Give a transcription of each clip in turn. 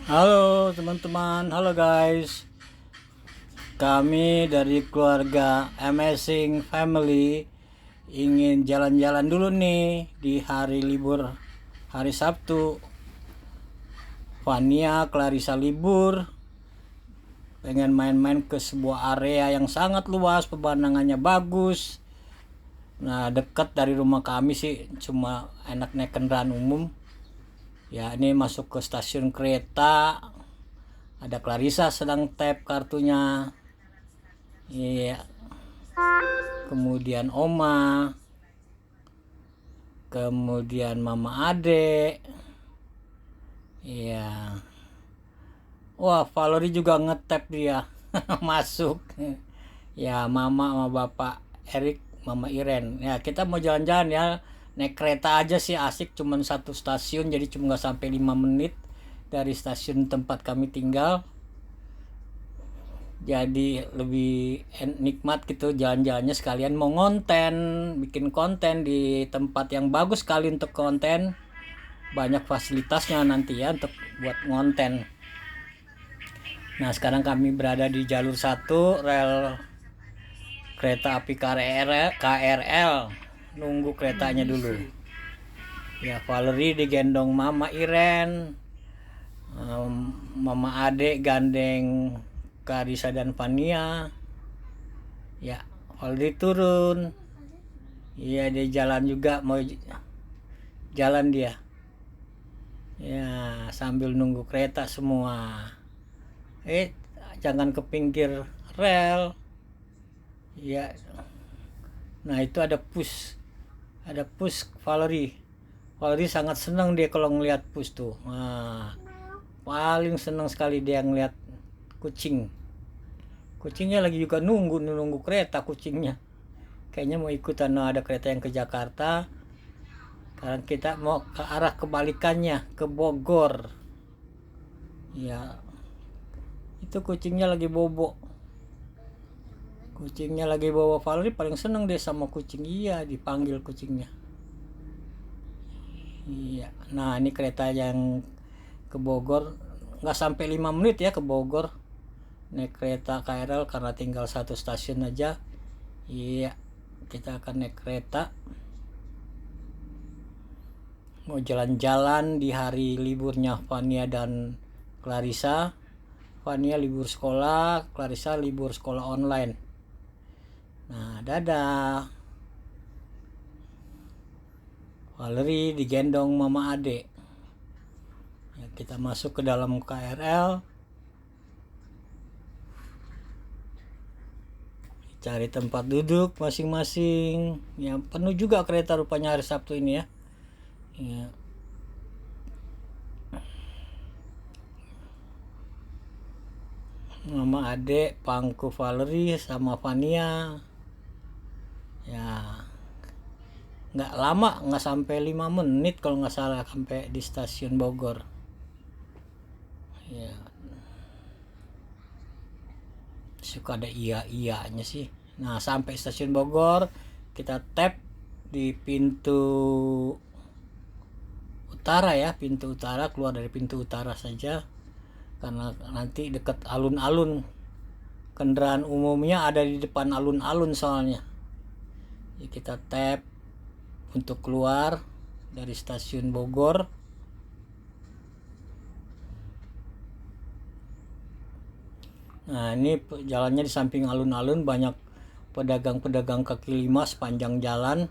Halo teman-teman, halo guys. Kami dari keluarga Amazing Family ingin jalan-jalan dulu nih di hari libur, hari Sabtu. Fania, Clarissa libur, pengen main-main ke sebuah area yang sangat luas, pemandangannya bagus. Nah, dekat dari rumah kami sih, cuma enak naik kendaraan umum. Ya, ini masuk ke stasiun kereta. Ada Clarissa sedang tap kartunya. Iya, kemudian Oma, kemudian Mama Ade. Iya. Wah, Valerie juga ngetap dia. Masuk. Ya, Mama sama Bapak Erik, Mama Iren. Ya, kita mau jalan-jalan ya. Naik kereta aja sih asik, cuman satu stasiun, jadi cuma nggak sampai 5 menit dari stasiun tempat kami tinggal. Jadi lebih nikmat gitu jalan-jalannya, sekalian mau ngonten, bikin konten di tempat yang bagus sekali untuk konten, banyak fasilitasnya nanti ya untuk buat ngonten. Nah, sekarang kami berada di jalur 1 rel kereta api KRL, nunggu keretanya dulu. Ya, Valerie digendong Mama Iren, Mama Ade gandeng Karisa dan Fania. Ya, Valerie turun. Iya, dia jalan juga, mau jalan dia. Ya, sambil nunggu kereta semua. Jangan ke pinggir rel. Ya. Nah, itu ada push. Ada push Valerie. Valerie sangat senang dia kalau ngelihat push tuh. Nah, paling senang sekali dia ngelihat kucing. Kucingnya lagi juga nunggu kereta kucingnya. Kayaknya mau ikutan, ada kereta yang ke Jakarta. Sekarang kita mau ke arah kebalikannya, ke Bogor. Ya, itu kucingnya lagi bobo. Kucingnya lagi bawa Valerie, paling seneng dia sama kucing. Iya, dipanggil kucingnya. Iya. Nah, ini kereta yang ke Bogor. Nggak sampai 5 menit ya ke Bogor. Naik kereta KRL karena tinggal satu stasiun aja. Iya, kita akan naik kereta. Mau jalan-jalan di hari liburnya Fania dan Clarissa. Fania libur sekolah, Clarissa libur sekolah online. Nah, dadah. Valerie digendong Mama Ade. Ya, kita masuk ke dalam KRL. Cari tempat duduk masing-masing. Ya, penuh juga kereta rupanya hari Sabtu ini ya. Ya. Mama Ade, pangku Valerie sama Fania. Ya, nggak lama, nggak sampai 5 menit kalau nggak salah sampai di stasiun Bogor. Ya, suka ada iya-iyanya sih. Nah, sampai stasiun Bogor, kita tap di pintu utara ya, pintu utara, keluar dari pintu utara saja. Karena nanti dekat alun-alun, kendaraan umumnya ada di depan alun-alun soalnya. Jadi kita tap untuk keluar dari stasiun Bogor. Nah, ini jalannya di samping alun-alun, banyak pedagang-pedagang kaki lima sepanjang jalan.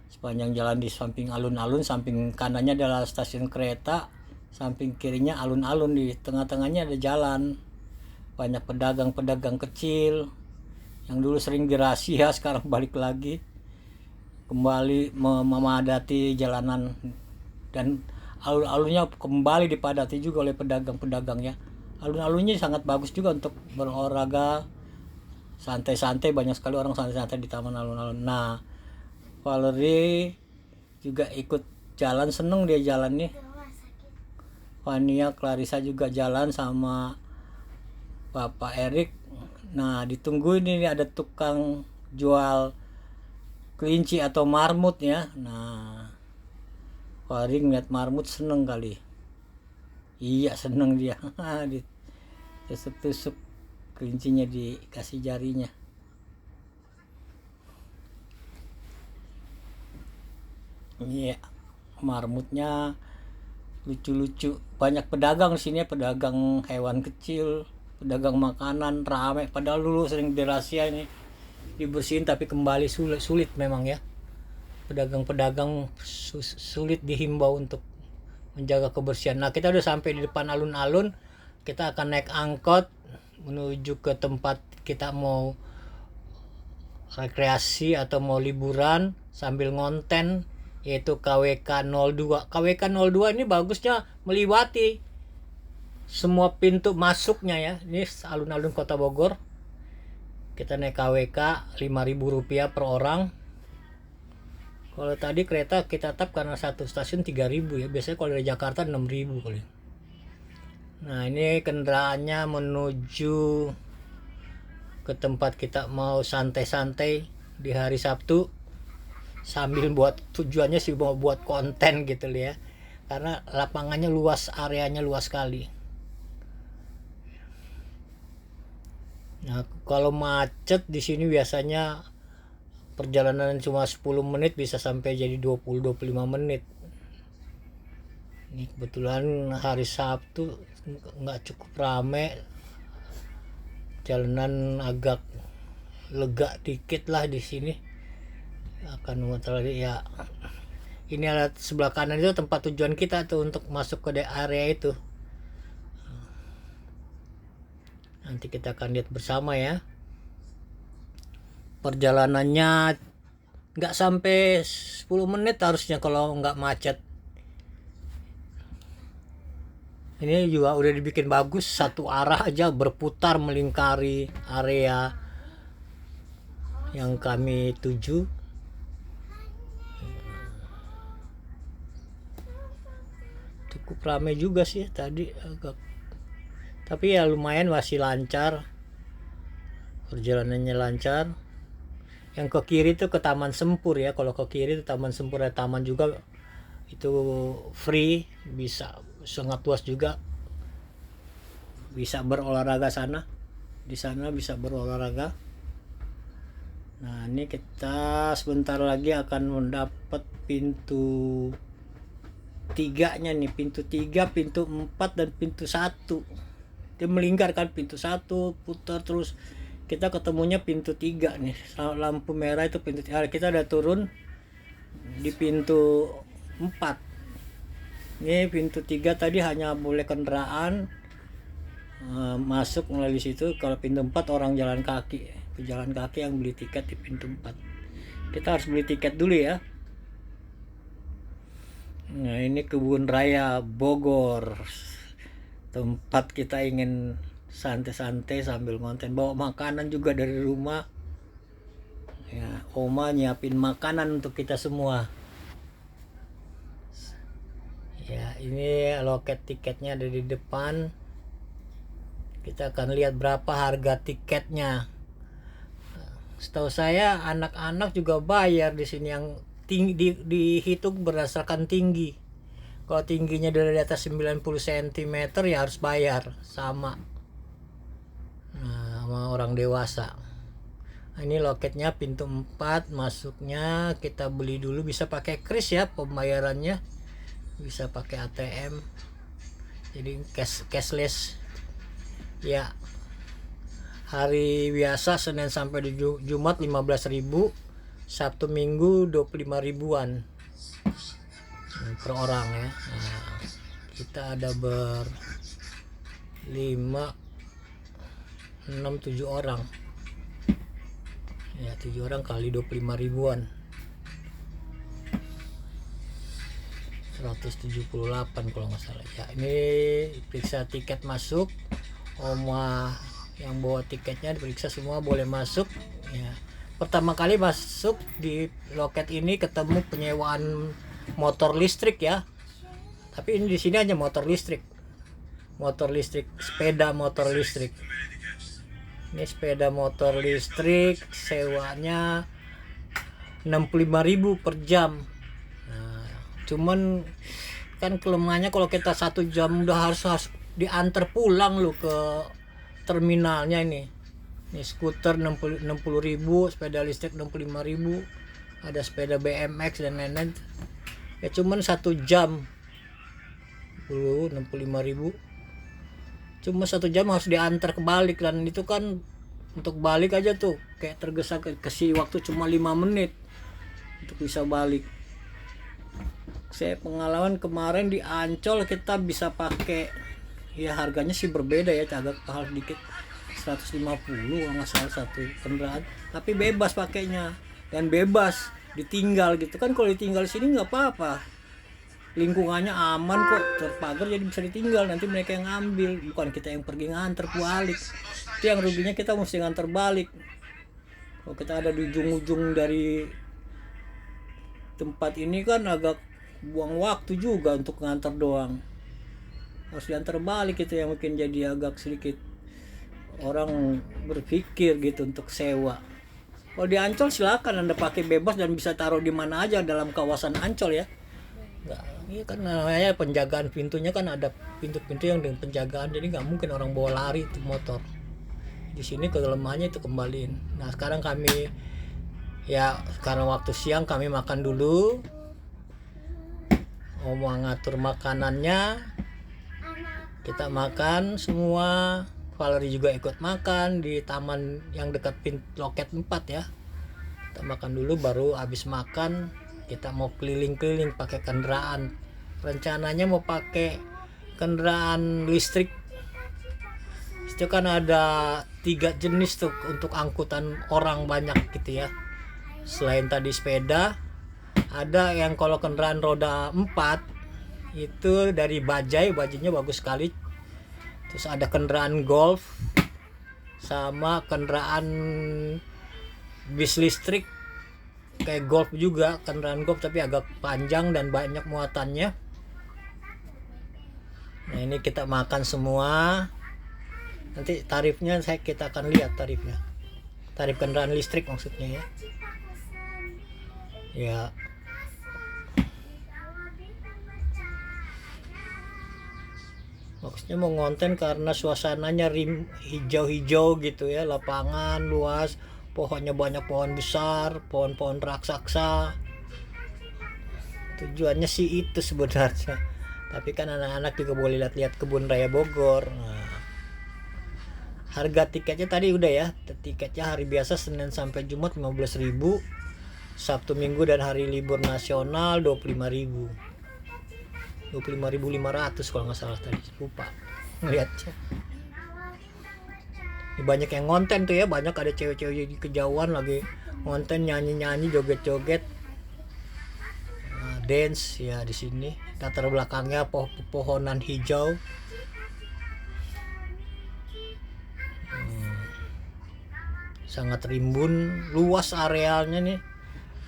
Sepanjang jalan di samping alun-alun, samping kanannya adalah stasiun kereta, samping kirinya alun-alun, di tengah-tengahnya ada jalan. Banyak pedagang-pedagang kecil yang dulu sering dirazia, sekarang balik lagi kembali memadati jalanan, dan alun-alunnya kembali dipadati juga oleh pedagang-pedagang ya. Alun-alunnya sangat bagus juga untuk berolahraga, santai-santai, banyak sekali orang santai-santai di taman alun-alun. Nah, Valerie juga ikut jalan, seneng dia jalan nih. Fania, Clarissa juga jalan sama Bapak Erik. Nah, ditungguin ini ada tukang jual kelinci atau marmut ya. Nah, Valerie ngeliat marmut seneng kali. Iya, seneng dia. Ditusuk-tusuk kelincinya, dikasih jarinya. Iya, marmutnya lucu-lucu. Banyak pedagang di sini, pedagang hewan kecil, pedagang makanan, rame. Padahal dulu sering dirahasia ini dibersihin, tapi kembali sulit, sulit memang ya. Pedagang-pedagang sulit dihimbau untuk menjaga kebersihan. Nah, kita udah sampai di depan alun-alun. Kita akan naik angkot menuju ke tempat kita mau rekreasi atau mau liburan sambil ngonten, yaitu KWK 02. KWK 02 ini bagusnya melewati semua pintu masuknya ya. Ini alun-alun Kota Bogor. Kita naik KWK Rp5.000 per orang. Kalau tadi kereta kita tap karena satu stasiun 3.000 ya. Biasanya kalau dari Jakarta 6.000 kali. Nah, ini kendaraannya menuju ke tempat kita mau santai-santai di hari Sabtu, sambil buat tujuannya sih mau buat konten gitu ya. Karena lapangannya luas, areanya luas sekali. Nah, kalau macet di sini biasanya perjalanan cuma 10 menit bisa sampai jadi 20-25 menit. Ini kebetulan hari Sabtu nggak cukup rame, jalanan agak lega dikit lah di sini. Akan terjadi ya. Ini ada sebelah kanan itu tempat tujuan kita tuh untuk masuk ke area itu. Nanti kita akan lihat bersama ya. Perjalanannya nggak sampai 10 menit harusnya kalau nggak macet. Ini juga udah dibikin bagus, satu arah aja berputar melingkari area yang kami tuju. Cukup ramai juga sih tadi agak, tapi ya lumayan masih lancar, perjalanannya lancar. Yang ke kiri itu ke Taman Sempur ya. Kalau ke kiri itu Taman Sempur, ada taman juga, itu free, bisa sangat luas juga, bisa berolahraga sana. Di sana bisa berolahraga. Nah, ini kita sebentar lagi akan mendapat pintu 3-nya nih, pintu 3, pintu 4 dan pintu 1. Dia melingkar kan, pintu 1 putar terus kita ketemunya pintu 3 nih. Lampu merah itu pintu 3. Kita udah turun di pintu 4. Ini pintu 3 tadi hanya boleh kendaraan masuk melalui situ. Kalau pintu 4 orang jalan kaki. Pejalan kaki yang beli tiket di pintu 4. Kita harus beli tiket dulu ya. Nah, ini Kebun Raya Bogor. Tempat kita ingin santai-santai sambil ngonten, bawa makanan juga dari rumah ya. Oma nyiapin makanan untuk kita semua ya. Ini loket tiketnya ada di depan. Kita akan lihat berapa harga tiketnya. Setahu saya anak-anak juga bayar di sini, yang tinggi dihitung berdasarkan tinggi. Kalau tingginya dari atas 90 cm ya harus bayar sama sama orang dewasa. Nah, ini loketnya pintu 4 masuknya. Kita beli dulu, bisa pakai kris ya pembayarannya, bisa pakai ATM, jadi cashless ya. Hari biasa Senin sampai Jumat 15.000, Sabtu Minggu 25.000-an per orang ya. Nah, kita ada 6-7 orang ya. 7 orang kali 25.000-an, 178 kalau nggak salah ya. Ini periksa tiket masuk. Oma yang bawa tiketnya diperiksa semua, boleh masuk ya. Pertama kali masuk di loket ini ketemu penyewaan motor listrik ya. Tapi ini di sini hanya motor listrik, sepeda motor listrik. Ini sepeda motor listrik sewanya 65.000 per jam. Nah, cuman kan kelemahannya kalau kita 1 jam udah harus diantar pulang lu ke terminalnya ini. Ini skuter 60.000, sepeda listrik 65.000, ada sepeda BMX dan lain-lain. Ya cuman 1 jam 65.000. Cuma 1 jam harus diantar ke balik, dan itu kan untuk balik aja tuh kayak tergesa kasih waktu cuma 5 menit untuk bisa balik. Saya pengalaman kemarin di Ancol kita bisa pakai, ya harganya sih berbeda ya, agak mahal dikit, 150 kalau nggak salah satu kendaraan, tapi bebas pakainya dan bebas ditinggal gitu kan. Kalau ditinggal sini nggak apa-apa, lingkungannya aman kok, terpagar, jadi bisa ditinggal, nanti mereka yang ngambil, bukan kita yang pergi nganter balik. Itu yang ruginya, kita mesti nganter balik. Kalau kita ada di ujung-ujung dari tempat ini kan agak buang waktu juga untuk nganter doang, harus diantar balik, itu yang mungkin jadi agak sedikit orang berpikir gitu untuk sewa. Kalau di Ancol silakan Anda pakai bebas dan bisa taruh di mana aja dalam kawasan Ancol ya. Nggak, ini kan namanya penjagaan pintunya, kan ada pintu-pintu yang dengan penjagaan, jadi nggak mungkin orang bawa lari itu motor. Di sini kelemahannya itu kembaliin. Nah sekarang kami sekarang waktu siang kami makan dulu. Mau ngatur makanannya, kita makan semua. Valerie juga ikut makan di taman yang dekat loket 4 ya. Kita makan dulu, baru habis makan kita mau keliling-keliling pakai kendaraan. Rencananya mau pakai kendaraan listrik. Itu kan ada 3 jenis tuh untuk angkutan orang banyak gitu ya. Selain tadi sepeda, ada yang kalau kendaraan roda 4 itu dari bajainya bagus sekali. Terus ada kendaraan golf sama kendaraan bis listrik kayak golf juga, kendaraan golf tapi agak panjang dan banyak muatannya. Nah ini kita makan semua, nanti tarifnya kita akan lihat tarifnya, tarif kendaraan listrik maksudnya ya. Ya maksudnya mau ngonten karena suasananya hijau-hijau gitu ya, lapangan luas, pohonnya banyak, pohon besar, pohon-pohon raksasa. Tujuannya sih itu sebenarnya, tapi kan anak-anak juga boleh lihat-lihat kebun raya Bogor. Nah, harga tiketnya tadi udah ya, tiketnya hari biasa Senin sampai Jumat 15.000, Sabtu Minggu dan hari libur nasional 25.000. 25.500 kalau nggak salah tadi, lupa ngeliatnya. Banyak yang ngonten tuh ya, banyak ada cewek-cewek di kejauhan lagi ngonten, nyanyi-nyanyi, joget-joget, dance ya di sini. Latar belakangnya pepohonan hijau. Sangat rimbun, luas arealnya nih.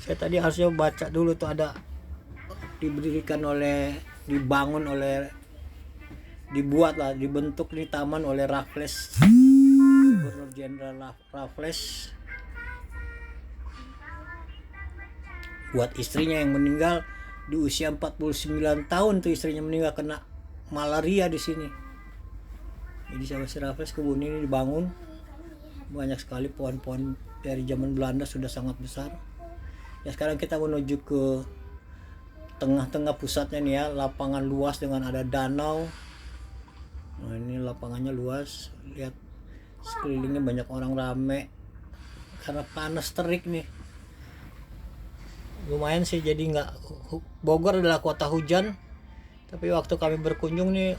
Saya tadi harusnya baca dulu tuh, ada dibentuk di taman oleh Raffles, Gubernur Jenderal Raffles, buat istrinya yang meninggal di usia 49 tahun tuh, istrinya meninggal kena malaria di sini. Jadi sama si Raffles kebun ini dibangun, banyak sekali pohon-pohon dari zaman Belanda, sudah sangat besar. Ya sekarang kita menuju ke tengah-tengah pusatnya nih ya, lapangan luas dengan ada danau. Nah ini lapangannya luas, lihat sekelilingnya banyak orang rame karena panas terik nih. Lumayan sih, jadi nggak, Bogor adalah kota hujan, tapi waktu kami berkunjung nih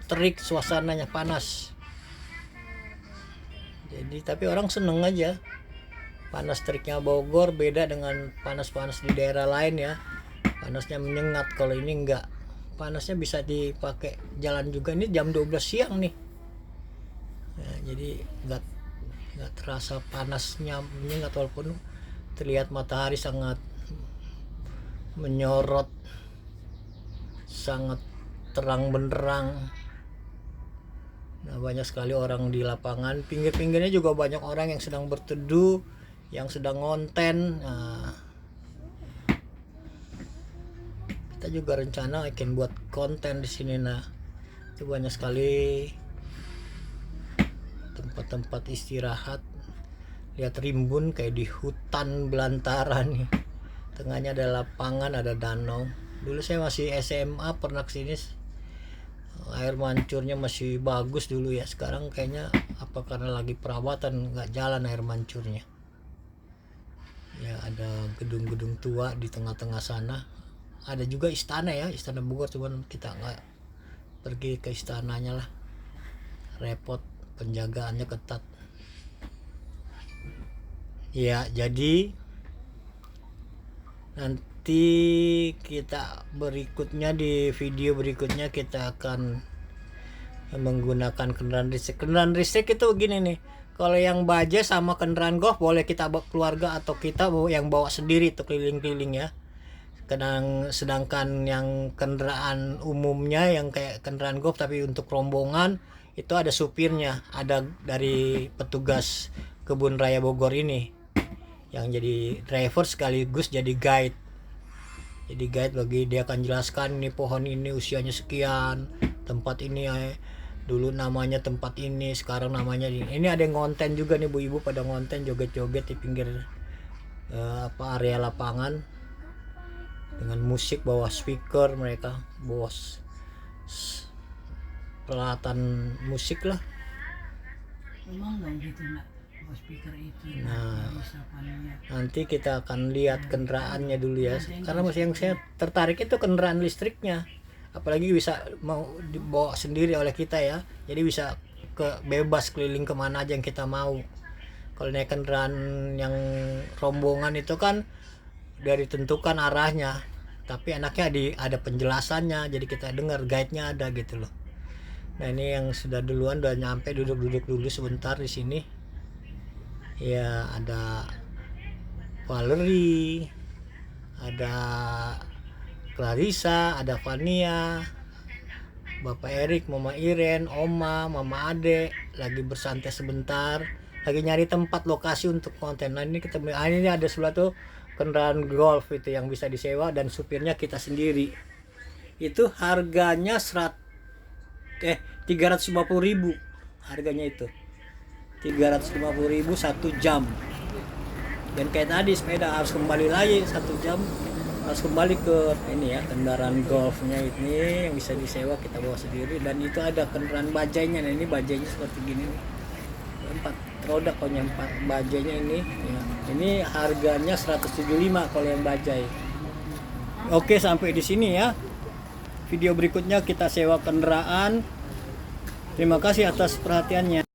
terik, suasananya panas. Jadi tapi orang seneng aja. Panas teriknya Bogor beda dengan panas-panas di daerah lain ya. Panasnya menyengat, kalau ini enggak. Panasnya bisa dipakai jalan juga. Ini jam 12 siang nih. Nah, jadi enggak terasa panasnya menyengat, walaupun terlihat matahari sangat menyorot, sangat terang benderang. Nah, banyak sekali orang di lapangan. Pinggir-pinggirnya juga banyak orang yang sedang berteduh, yang sedang ngonten. Nah, kita juga rencana akan buat konten di sini. Nah, itu banyak sekali tempat-tempat istirahat. Lihat rimbun kayak di hutan belantara nih. Tengahnya ada lapangan, ada danau. Dulu saya masih SMA pernah kesini. Air mancurnya masih bagus dulu ya. Sekarang kayaknya apa karena lagi perawatan nggak jalan air mancurnya. Ya, ada gedung-gedung tua di tengah-tengah sana. Ada juga istana ya, Istana Bogor, cuman kita nggak pergi ke istananya lah. Repot, penjagaannya ketat. Ya, jadi nanti kita berikutnya, di video berikutnya kita akan menggunakan kendaraan listrik. Kendaraan listrik itu gini nih, kalau yang baja sama kendaraan golf boleh kita bawa keluarga atau kita yang bawa sendiri tuh keliling-keliling ya. Sedangkan yang kendaraan umumnya yang kayak kendaraan golf tapi untuk rombongan itu ada supirnya, ada dari petugas Kebun Raya Bogor ini yang jadi driver sekaligus jadi guide. Jadi guide bagi dia akan jelaskan ini pohon ini usianya sekian, tempat ini dulu namanya tempat ini, sekarang namanya ini. Ini ada yang ngonten juga nih, bu ibu pada ngonten joget-joget di pinggir area lapangan dengan musik, bawa speaker, mereka bawa peralatan musik lah. Memang dong gitu nak, bawa speaker itu. Nah, nanti kita akan lihat kendaraannya dulu ya, karena masih yang saya tertarik itu kendaraan listriknya, apalagi bisa mau dibawa sendiri oleh kita ya, jadi bisa bebas keliling kemana aja yang kita mau. Kalau naik kendaraan yang rombongan itu kan udah ditentukan arahnya, tapi enaknya ada penjelasannya, jadi kita dengar, guide-nya ada gitu loh. Nah, ini yang sudah duluan udah nyampe, duduk dulu sebentar di sini. Ya, ada Valerie, ada Clarissa, ada Vania, Bapak Erik, Mama Iren, Oma, Mama Ade lagi bersantai sebentar, lagi nyari tempat lokasi untuk konten. Nah, ini kita ini ada sebelah tuh kendaraan golf itu yang bisa disewa dan supirnya kita sendiri. Itu harganya 350.000 harganya itu. 350.000 1 jam. Dan kayak tadi sepeda harus kembali lagi 1 jam, harus kembali ke ini ya, kendaraan golfnya ini yang bisa disewa, kita bawa sendiri. Dan itu ada kendaraan bajainya. Nah, ini bajainya seperti gini nih, 4 roda pokoknya, 4 bajainya ini ya. Ini harganya 175 kalau yang bajai. Oke, sampai di sini ya. Video berikutnya kita sewa kendaraan. Terima kasih atas perhatiannya.